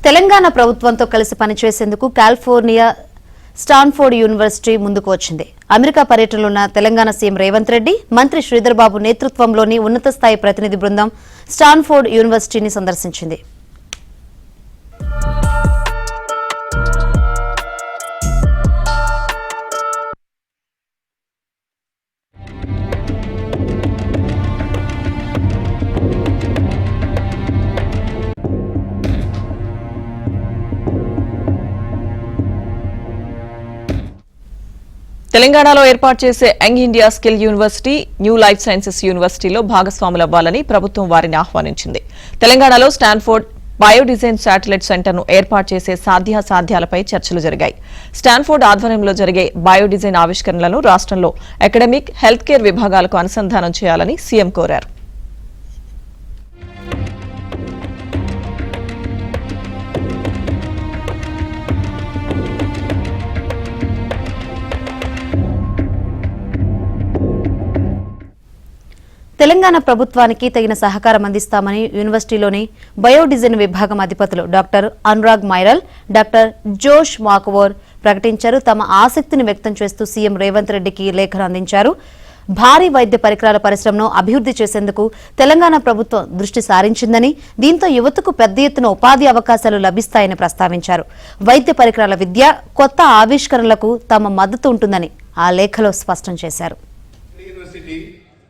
తెలంగాణ ప్రభుత్వంతో కలిసి పనిచేసేందుకు కాలిఫోర్నియా స్టాన్ఫోర్డ్ యూనివర్సిటీ ముందుకు వచ్చింది. అమెరికా పర్యటనలో ఉన్న తెలంగాణ సీఎం రేవంత్ రెడ్డి, మంత్రి శ్రీధర్ బాబు నేతృత్వంలోని ఉన్నత స్థాయి ప్రతినిధి బృందం స్టాన్ఫోర్డ్ యూనివర్సిటీని సందర్శించింది. తెలంగాణలో ఏర్పాటు చేసే young India skill university, new life sciences యూనివర్సిటీలో భాగస్వాములవ్వాలని ప్రభుత్వం వారిని ఆహ్వానించింది. తెలంగాణలో స్టాన్ఫోర్డ్ బయోడిజైన్ శాటిలైట్ సెంటర్ను ఏర్పాటు చేసే సాధ్యాసాధ్యాలపై చర్చలు జరిగాయి. స్టాన్ఫోర్డ్ ఆధ్వర్యంలో జరిగే బయోడిజైన్ ఆవిష్కరణలను రాష్ట్రంలో అకాడమిక్, హెల్త్ కేర్ విభాగాలకు అనుసంధానం చేయాలని సీఎం కోరారు. తెలంగాణ ప్రభుత్వానికి తగిన సహకారం అందిస్తామని యూనివర్సిటీలోని బయోడిజైన్ విభాగం అధిపతులు డాక్టర్ అనురాగ్ మైరల్, డాక్టర్ జోష్ మాకువోర్ ప్రకటించారు. తమ ఆసక్తిని వ్యక్తం చేస్తూ సీఎం రేవంత్ రెడ్డికి లేఖను అందించారు. భారీ వైద్య పరికరాల పరిశ్రమను అభివృద్ధి చేసేందుకు తెలంగాణ ప్రభుత్వం దృష్టి సారించిందని, దీంతో యువతకు పెద్ద ఎత్తున ఉపాధి అవకాశాలు లభిస్తాయని ప్రస్తావించారు. వైద్య పరికరాల విద్య, కొత్త ఆవిష్కరణలకు తమ మద్దతు ఉంటుందని ఆ లేఖలో స్పష్టం చేశారు.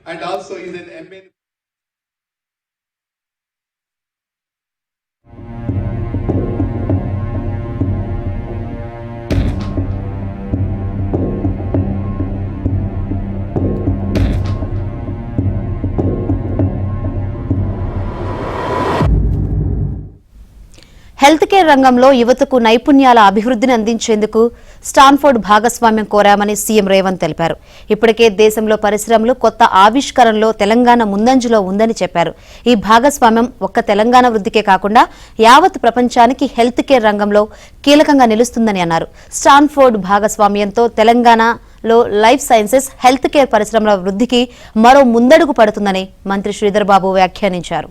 And also is an MA. Health care రంగంలో యువతకు నైపుణ్యాల అభివృద్ధిని అందించేందుకు స్టాన్ఫోర్డ్ భాగస్వామ్యం కోరామని సీఎం రేవంత్ తెలిపారు. ఇప్పటికే దేశంలో పరిశ్రమలు, కొత్త ఆవిష్కరణలో తెలంగాణ ముందంజలో ఉందని చెప్పారు. ఈ భాగస్వామ్యం ఒక్క తెలంగాణ వృద్ధికే కాకుండా యావత్ ప్రపంచానికి హెల్త్ కేర్ రంగంలో కీలకంగా నిలుస్తుందని అన్నారు. స్టాన్ఫోర్డ్ భాగస్వామ్యంతో తెలంగాణలో లైఫ్ సైన్సెస్, హెల్త్ కేర్ పరిశ్రమల వృద్ధికి మరో ముందడుగు పడుతుందని మంత్రి శ్రీధర్ బాబు వ్యాఖ్యానించారు.